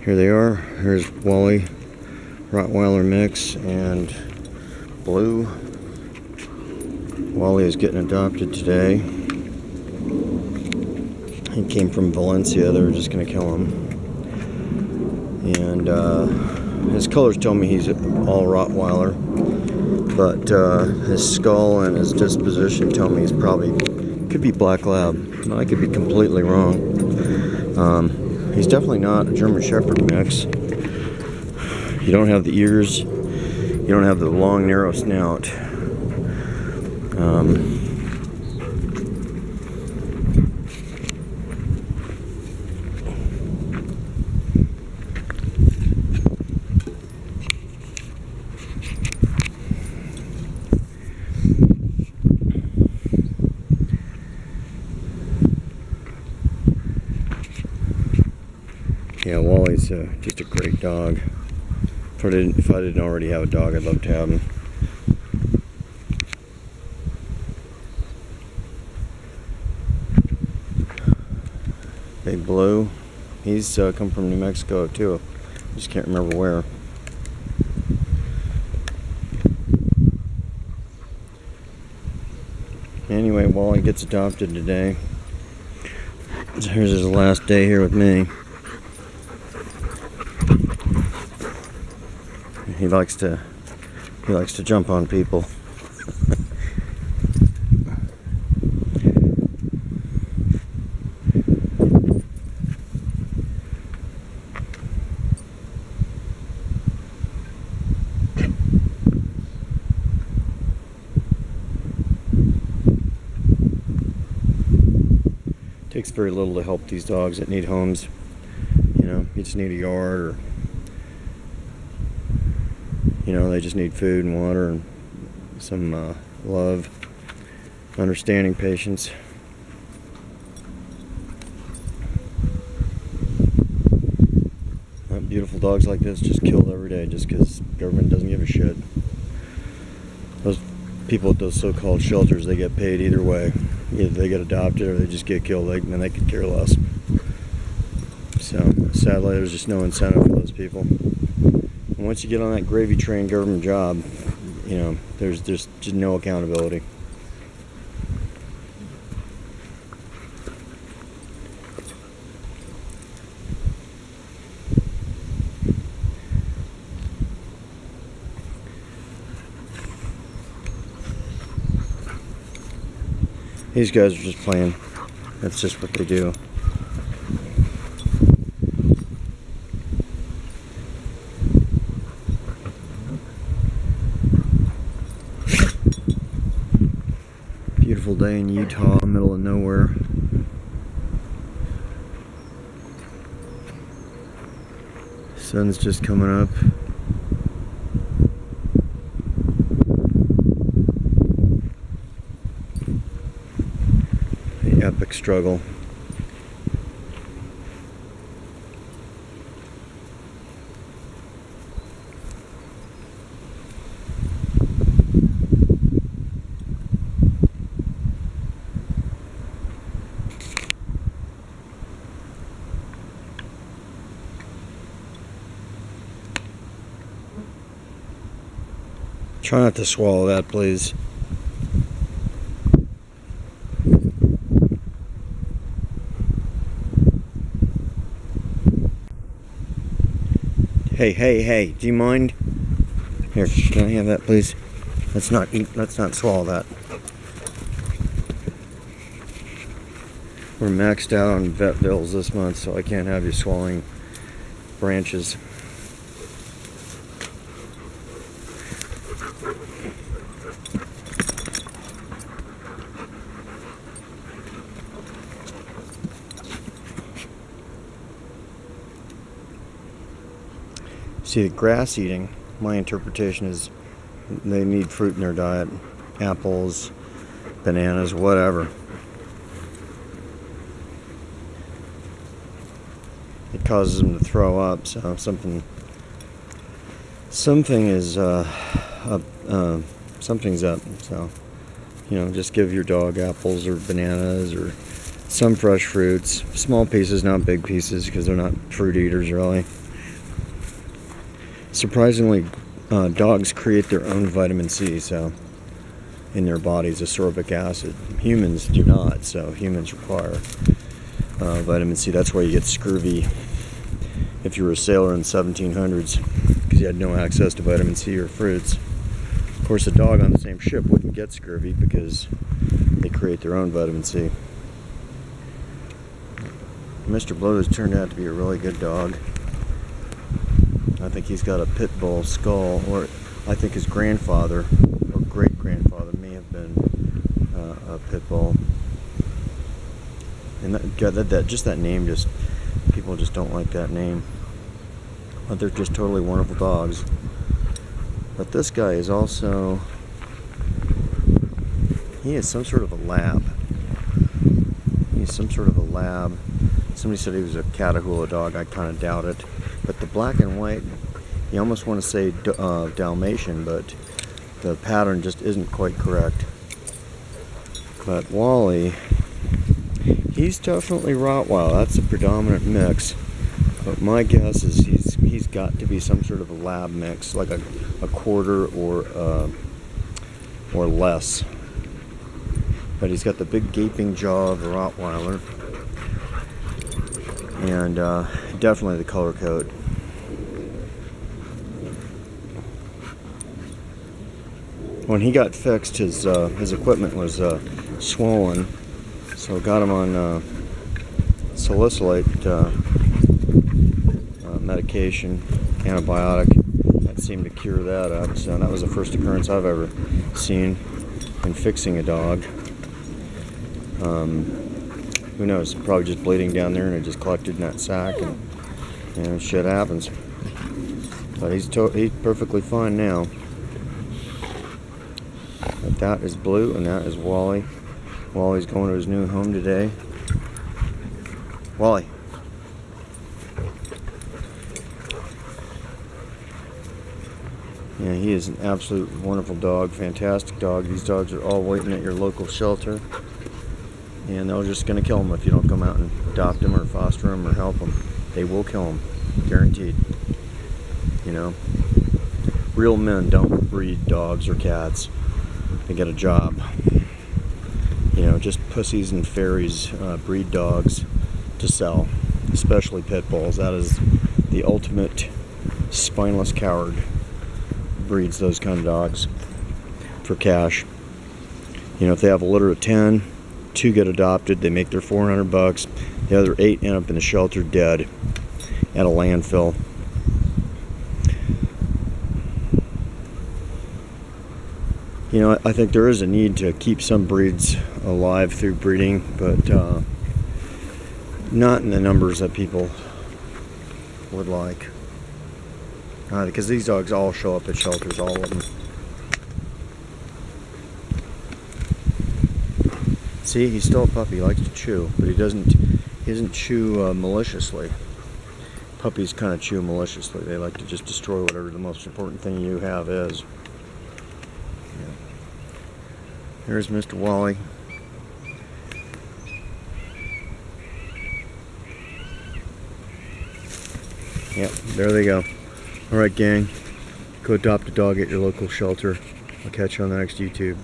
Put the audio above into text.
Here they are. Here's Wally Rottweiler mix and Blue. Wally is getting adopted today. He came from Valencia. They were just going to kill him. And his colors tell me he's all Rottweiler, but his skull and his disposition tell me he's probably could be Black Lab. I could be completely wrong. He's definitely not a German Shepherd mix. You don't have the ears. You don't have the long, narrow snout. Yeah, Wally's just a great dog. If I didn't already have a dog, I'd love to have him. Big Blue, he's come from New Mexico too. Just can't remember where. Anyway, Wally gets adopted today. Here's his last day here with me. He likes to jump on people. Takes very little to help these dogs that need homes. You know, you just need a yard, or you know, they just need food and water and some love, understanding, patience. Beautiful dogs like this just killed every day just because government doesn't give a shit. Those people at those so-called shelters, they get paid either way. Either they get adopted or they just get killed, and they could care less. So sadly, there's just no incentive for those people. And once you get on that gravy train government job, you know, there's just no accountability. These guys are just playing. That's just what they do. Beautiful day in Utah, middle of nowhere. Sun's just coming up. The epic struggle. Try not to swallow that, please. Hey, do you mind? Here, can I have that, please? Let's not swallow that. We're maxed out on vet bills this month, so I can't have you swallowing branches. See, the grass eating, my interpretation is they need fruit in their diet. Apples, bananas, whatever. It causes them to throw up, so something is something's up. So, you know, just give your dog apples or bananas or some fresh fruits, small pieces, not big pieces, because they're not fruit eaters really. Surprisingly, dogs create their own vitamin C, so in their bodies, ascorbic acid. Humans do not, so humans require vitamin C. That's why you get scurvy if you were a sailor in the 1700s, because you had no access to vitamin C or fruits. Of course, a dog on the same ship wouldn't get scurvy because they create their own vitamin C. Mr. Blue has turned out to be a really good dog. I think he's got a pit bull skull, or I think his grandfather or great-grandfather may have been a pit bull. And that name, just people just don't like that name. But they're just totally wonderful dogs. But this guy is also, he is some sort of a lab. He's some sort of a lab. Somebody said he was a Catahoula dog. I kind of doubt it. But the black and white, you almost want to say Dalmatian, but the pattern just isn't quite correct. But Wally, he's definitely Rottweiler. That's a predominant mix. But my guess is he's got to be some sort of a lab mix, like a quarter or less. But he's got the big gaping jaw of a Rottweiler, and definitely the color code. When he got fixed, his equipment was swollen, so got him on salicylate medication, antibiotic. That seemed to cure that up. So that was the first occurrence I've ever seen in fixing a dog. Who knows? Probably just bleeding down there, and it just collected in that sack, and shit happens. But he's perfectly fine now. But that is Blue, and that is Wally. Wally's going to his new home today. Wally. Yeah, he is an absolute wonderful dog, fantastic dog. These dogs are all waiting at your local shelter, and they're just going to kill them if you don't come out and adopt them or foster them or help them. They will kill them, guaranteed. You know, real men don't breed dogs or cats. They get a job. You know, just pussies and fairies breed dogs to sell, especially pit bulls. That is the ultimate spineless coward. Breeds those kind of dogs for cash. You know, if they have a litter of 10, 2 get adopted, they make their $400. The other 8 end up in the shelter dead at a landfill. You know, I think there is a need to keep some breeds alive through breeding, but not in the numbers that people would like. Because these dogs all show up at shelters, all of them. See, he's still a puppy. He likes to chew, but he doesn't chew maliciously. Puppies kind of chew maliciously. They like to just destroy whatever the most important thing you have is. Yeah. Here's Mr. Wally. Yep, there they go. Alright, gang, go adopt a dog at your local shelter. I'll catch you on the next YouTube.